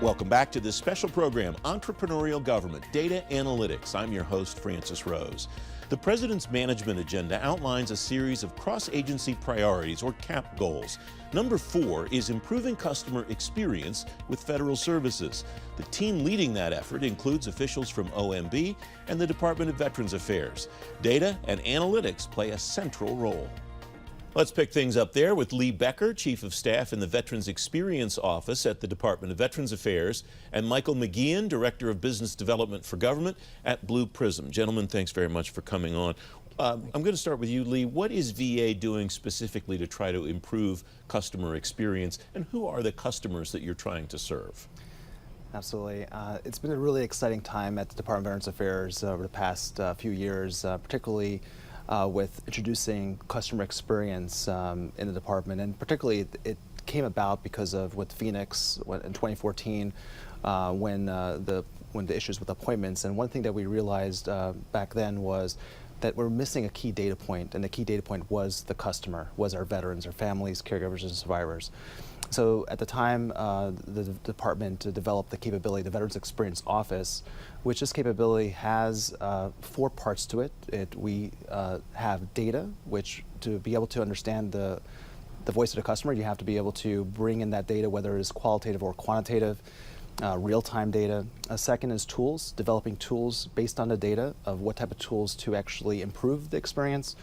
Welcome back to this special program, Entrepreneurial Government, Data Analytics. I'm your host, Francis Rose. The President's Management Agenda outlines a series of cross-agency priorities, or CAP goals. Number 4 is improving customer experience with federal services. The team leading that effort includes officials from OMB and the Department of Veterans Affairs. Data and analytics play a central role. Let's pick things up there with Lee Becker, Chief of Staff in the Veterans Experience Office at the Department of Veterans Affairs, and Michael McGeehan, Director of Business Development for Government at Blue Prism. Gentlemen, thanks very much for coming on. I'm going to start with you, Lee. What is VA doing specifically to try to improve customer experience, and who are the customers that you're trying to serve? Absolutely. It's been a really exciting time at the Department of Veterans Affairs over the past few years, particularly with introducing customer experience in the department, and particularly it came about because of with Phoenix in 2014 when the issues with appointments. And one thing that we realized back then was that we're missing a key data point, and the key data point was the customer, was our veterans, our families, caregivers, and survivors. So at the time, the department developed the capability, the Veterans Experience Office, which this capability has 4 parts to it. We have data, which to be able to understand the voice of the customer, you have to be able to bring in that data, whether it is qualitative or quantitative, real-time data. Second is tools, developing tools based on the data of what type of tools to actually improve the experience.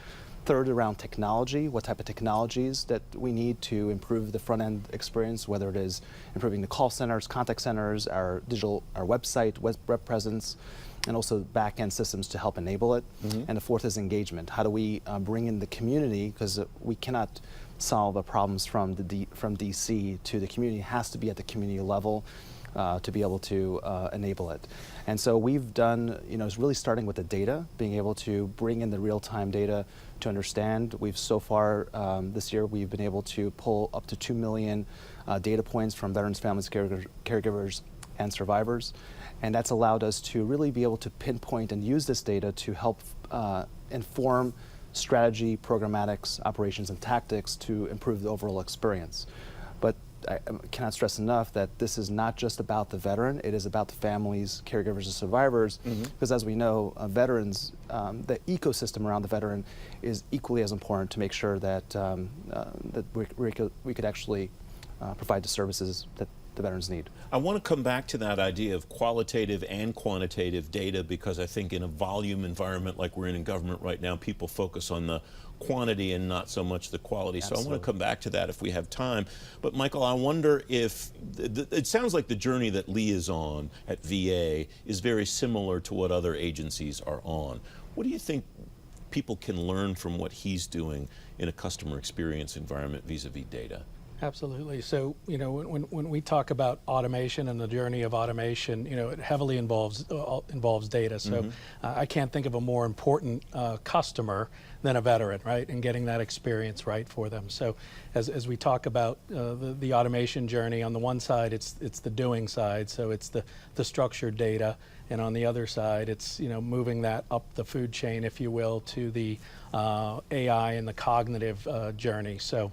Third, around technology, what type of technologies that we need to improve the front-end experience, whether it is improving the call centers, contact centers, our website, web presence, and also back-end systems to help enable it. And the fourth is engagement. How do we bring in the community, because we cannot solve the problems from DC to the community. It has to be at the community level to be able to enable it. And so we've done, it's really starting with the data, being able to bring in the real-time data to understand. We've so far this year, we've been able to pull up to 2 million data points from veterans, families, caregivers, and survivors. And that's allowed us to really be able to pinpoint and use this data to help inform strategy, programmatics, operations, and tactics to improve the overall experience. But I cannot stress enough that this is not just about the veteran, it is about the families, caregivers, and survivors, because as we know, veterans, the ecosystem around the veteran is equally as important to make sure that, that we could actually provide the services that the veterans need. I want to come back to that idea of qualitative and quantitative data, because I think in a volume environment like we're in government right now, people focus on the quantity and not so much the quality. Absolutely. So I want to come back to that if we have time. But Michael, I wonder if, it sounds like the journey that Lee is on at VA is very similar to what other agencies are on. What do you think people can learn from what he's doing in a customer experience environment vis-a-vis data? Absolutely. So, when we talk about automation and the journey of automation, it heavily involves data. So I can't think of a more important customer than a veteran, right? And getting that experience right for them. So as we talk about the automation journey, on the one side, it's the doing side. So it's the structured data. And on the other side, it's moving that up the food chain, if you will, to the AI and the cognitive journey. So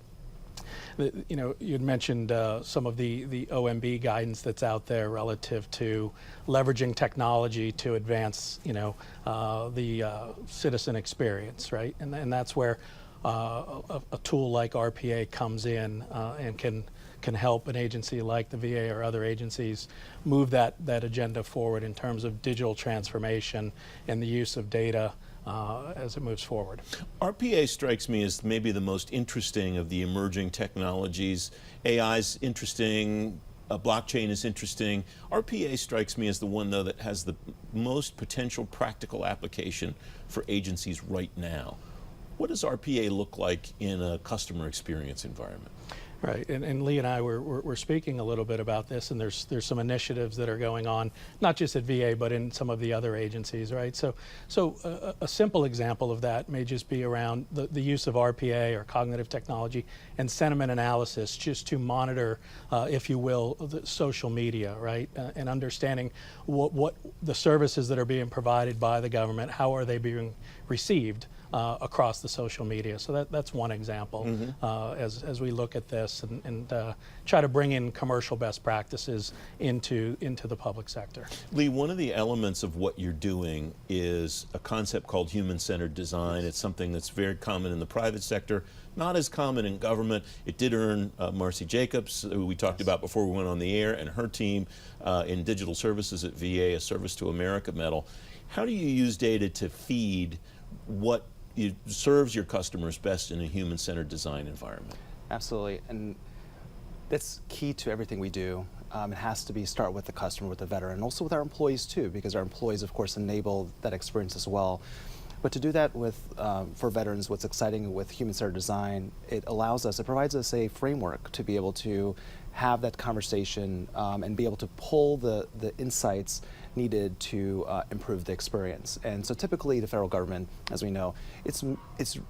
you'd mentioned some of the OMB guidance that's out there relative to leveraging technology to advance, the citizen experience, right? And that's where a tool like RPA comes in and can help an agency like the VA or other agencies move that agenda forward in terms of digital transformation and the use of data as it moves forward. RPA strikes me as maybe the most interesting of the emerging technologies. AI is interesting, blockchain is interesting. RPA strikes me as the one, though, that has the most potential practical application for agencies right now. What does RPA look like in a customer experience environment? Right, and Lee and I were speaking a little bit about this, and there's some initiatives that are going on, not just at VA, but in some of the other agencies, right? So a simple example of that may just be around the use of RPA or cognitive technology and sentiment analysis, just to monitor, if you will, the social media, right? And understanding what the services that are being provided by the government, how are they being received across the social media. So that's one example as we look at this and try to bring in commercial best practices into the public sector. Lee, one of the elements of what you're doing is a concept called human-centered design. It's something that's very common in the private sector, not as common in government. It did earn Marcy Jacobs, who we talked about before we went on the air, and her team in digital services at VA, a Service to America medal. How do you use data to feed what serves your customers best in a human-centered design environment? Absolutely, and that's key to everything we do. It has to start with the customer, with the veteran, and also with our employees too, because our employees, of course, enable that experience as well. But to do that for veterans, what's exciting with human-centered design, it provides us a framework to be able to have that conversation and be able to pull the insights needed to improve the experience. And so typically the federal government, as we know, it's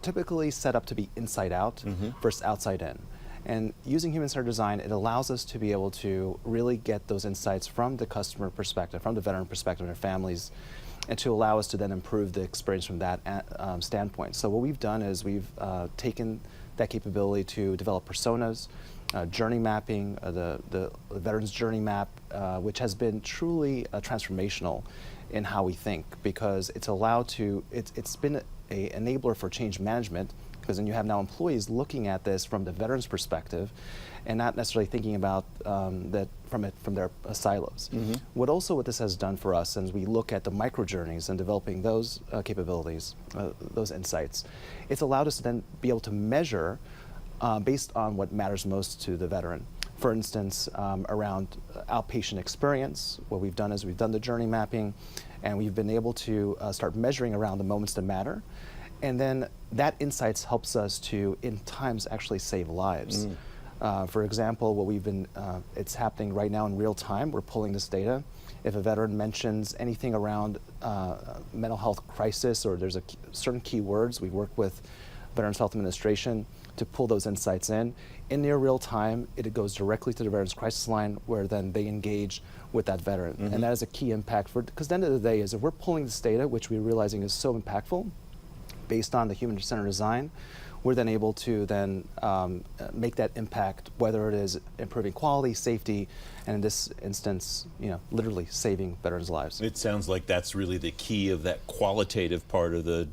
typically set up to be inside out versus outside in. And using human-centered design, it allows us to be able to really get those insights from the customer perspective, from the veteran perspective, and their families, and to allow us to then improve the experience from that standpoint. So what we've done is we've taken that capability to develop personas, journey mapping, the veteran's journey map, which has been truly transformational in how we think, because it's been an enabler for change management, because then you have now employees looking at this from the veteran's perspective and not necessarily thinking about that from their silos. What this has done for us, as we look at the micro journeys and developing those capabilities, those insights, it's allowed us to then be able to measure based on what matters most to the veteran. For instance, around outpatient experience, what we've done is we've done the journey mapping, and we've been able to start measuring around the moments that matter. And then that insights helps us to, in times, actually save lives. For example, it's happening right now in real time. We're pulling this data. If a veteran mentions anything around mental health crisis, or there's certain keywords, we work with Veterans Health Administration to pull those insights in near real time. It goes directly to the Veterans Crisis Line, where then they engage with that veteran. And that is a key impact, because at the end of the day is if we're pulling this data, which we're realizing is so impactful, based on the human-centered design, we're then able to then make that impact, whether it is improving quality, safety, and in this instance, literally saving veterans' lives. It sounds like that's really the key of that qualitative part of the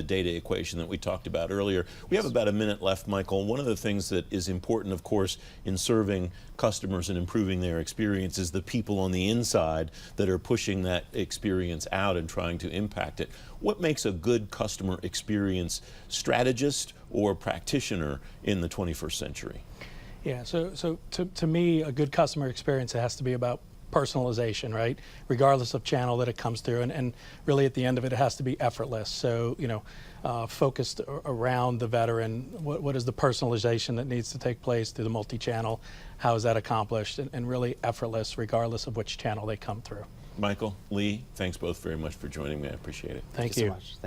data equation that we talked about earlier. We have about a minute left, Michael. One of the things that is important, of course, in serving customers and improving their experience is the people on the inside that are pushing that experience out and trying to impact it. What makes a good customer experience strategist or practitioner in the 21st century? Yeah, so to me, a good customer experience, it has to be about personalization, right? Regardless of channel that it comes through, and really at the end of it, it has to be effortless. So, focused around the veteran, what is the personalization that needs to take place through the multi-channel? How is that accomplished? And really effortless, regardless of which channel they come through. Michael, Lee, thanks both very much for joining me. I appreciate it. Thank you you. so much. Thank you.